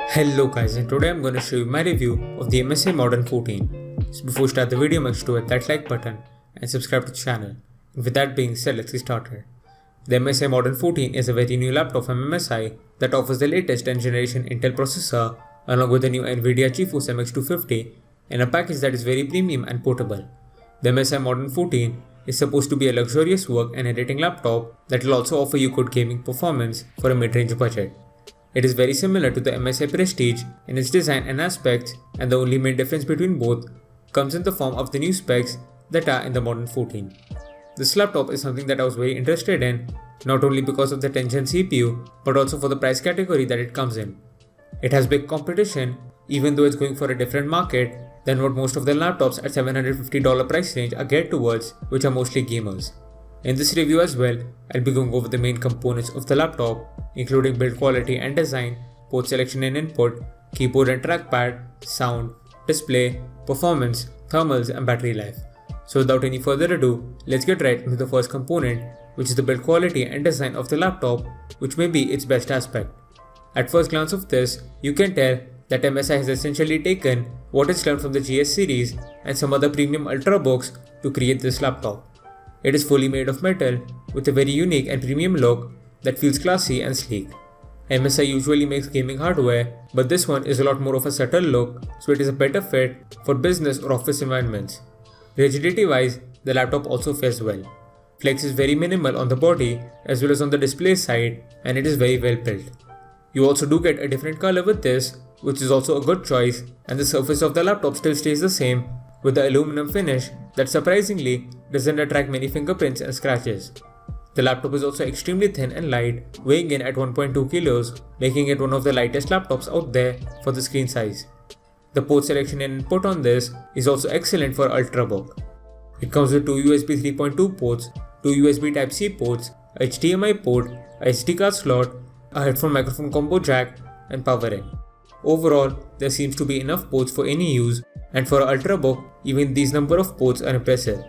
Hello guys, and today I'm going to show you my review of the MSI Modern 14. So before we start the video, make sure to hit that like button and subscribe to the channel. And with that being said, let's get started. The MSI Modern 14 is a very new laptop from MSI that offers the latest 10th generation Intel processor along with the new NVIDIA Geforce MX250 in a package that is very premium and portable. The MSI Modern 14 is supposed to be a luxurious work and editing laptop that will also offer you good gaming performance for a mid-range budget. It is very similar to the MSI Prestige in its design and aspects, and the only main difference between both comes in the form of the new specs that are in the Modern 14. This laptop is something that I was very interested in, not only because of the 10th gen CPU, but also for the price category that it comes in. It has big competition, even though it's going for a different market than what most of the laptops at $750 price range are geared towards, which are mostly gamers. In this review as well, I'll be going over the main components of the laptop, including build quality and design, port selection and input, keyboard and trackpad, sound, display, performance, thermals and battery life. So without any further ado, let's get right into the first component, which is the build quality and design of the laptop, which may be its best aspect. At first glance of this, you can tell that MSI has essentially taken what it's learned from the GS series and some other premium ultrabooks to create this laptop. It is fully made of metal with a very unique and premium look that feels classy and sleek. MSI usually makes gaming hardware, but this one is a lot more of a subtle look, so it is a better fit for business or office environments. Rigidity wise, the laptop also fares well. Flex is very minimal on the body as well as on the display side, and it is very well built. You also do get a different color with this, which is also a good choice, and the surface of the laptop still stays the same with the aluminum finish that surprisingly doesn't attract many fingerprints and scratches. The laptop is also extremely thin and light, weighing in at 1.2 kilos, making it one of the lightest laptops out there for the screen size. The port selection and input on this is also excellent for Ultrabook. It comes with two USB 3.2 ports, two USB Type-C ports, a HDMI port, a SD card slot, a headphone microphone combo jack, and power in. Overall, there seems to be enough ports for any use, and for an Ultrabook, even these number of ports are impressive.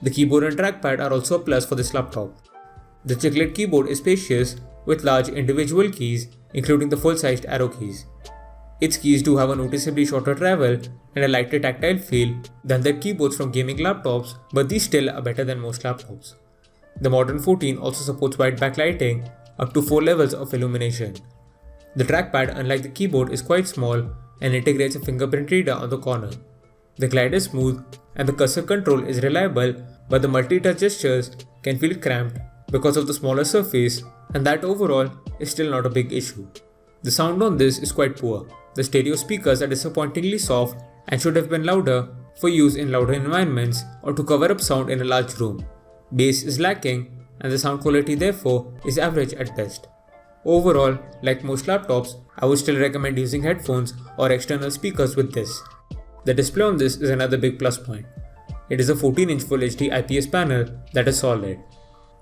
The keyboard and trackpad are also a plus for this laptop. The chiclet keyboard is spacious with large individual keys, including the full-sized arrow keys. Its keys do have a noticeably shorter travel and a lighter tactile feel than the keyboards from gaming laptops, but these still are better than most laptops. The Modern 14 also supports white backlighting up to 4 levels of illumination. The trackpad, unlike the keyboard, is quite small and integrates a fingerprint reader on the corner. The glide is smooth and the cursor control is reliable, but the multi-touch gestures can feel cramped because of the smaller surface, and that overall is still not a big issue. The sound on this is quite poor. The stereo speakers are disappointingly soft and should have been louder for use in louder environments or to cover up sound in a large room. Bass is lacking and the sound quality therefore is average at best. Overall, like most laptops, I would still recommend using headphones or external speakers with this. The display on this is another big plus point. It is a 14-inch Full HD IPS panel that is solid.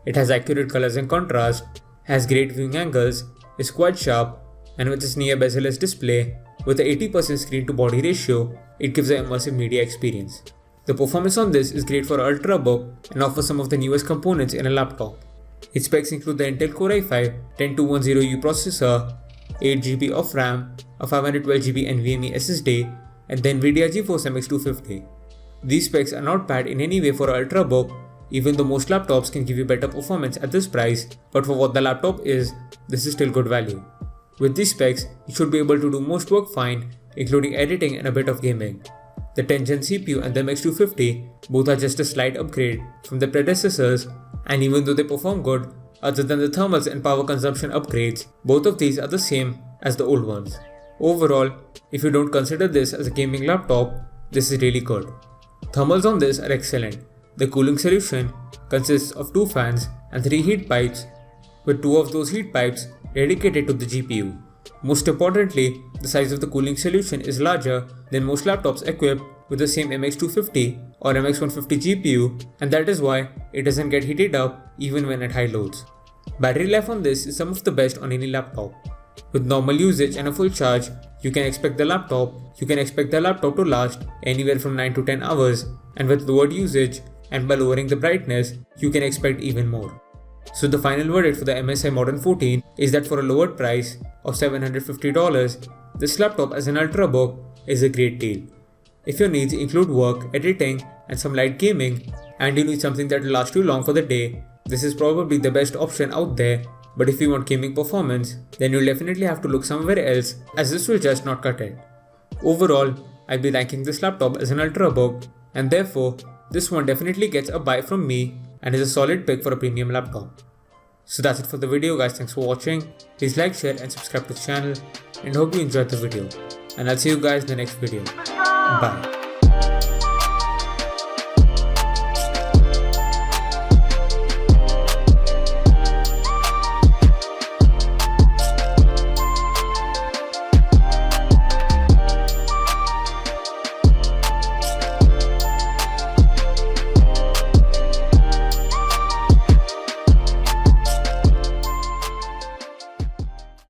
It has accurate colors and contrast, has great viewing angles, is quite sharp, and with its near bezel-less display, with a 80% screen to body ratio, it gives an immersive media experience. The performance on this is great for an Ultrabook and offers some of the newest components in a laptop. Its specs include the Intel Core i5-10210U processor, 8GB of RAM, a 512GB NVMe SSD, and the NVIDIA Geforce MX250. These specs are not bad in any way for an Ultrabook, even though most laptops can give you better performance at this price, but for what the laptop is, this is still good value. With these specs, you should be able to do most work fine, including editing and a bit of gaming. The 10th gen CPU and the MX250 both are just a slight upgrade from the predecessors, and even though they perform good, other than the thermals and power consumption upgrades, both of these are the same as the old ones. Overall, if you don't consider this as a gaming laptop, this is really good. Thermals on this are excellent. The cooling solution consists of 2 fans and 3 heat pipes, with 2 of those heat pipes dedicated to the GPU. Most importantly, the size of the cooling solution is larger than most laptops equipped with the same MX250 or MX150 GPU, and that is why it doesn't get heated up even when at high loads. Battery life on this is some of the best on any laptop. With normal usage and a full charge, you can expect the laptop to last anywhere from 9 to 10 hours, and with lowered usage, and by lowering the brightness, you can expect even more. So the final verdict for the MSI Modern 14 is that for a lowered price of $750, this laptop as an ultrabook is a great deal. If your needs include work, editing, and some light gaming, and you need something that will last you long for the day, this is probably the best option out there. But if you want gaming performance, then you'll definitely have to look somewhere else, as this will just not cut it. Overall, I'll be ranking this laptop as an ultrabook, and therefore, this one definitely gets a buy from me and is a solid pick for a premium laptop. So that's it for the video guys, thanks for watching. Please like, share and subscribe to the channel, and hope you enjoyed the video. And I'll see you guys in the next video. Bye.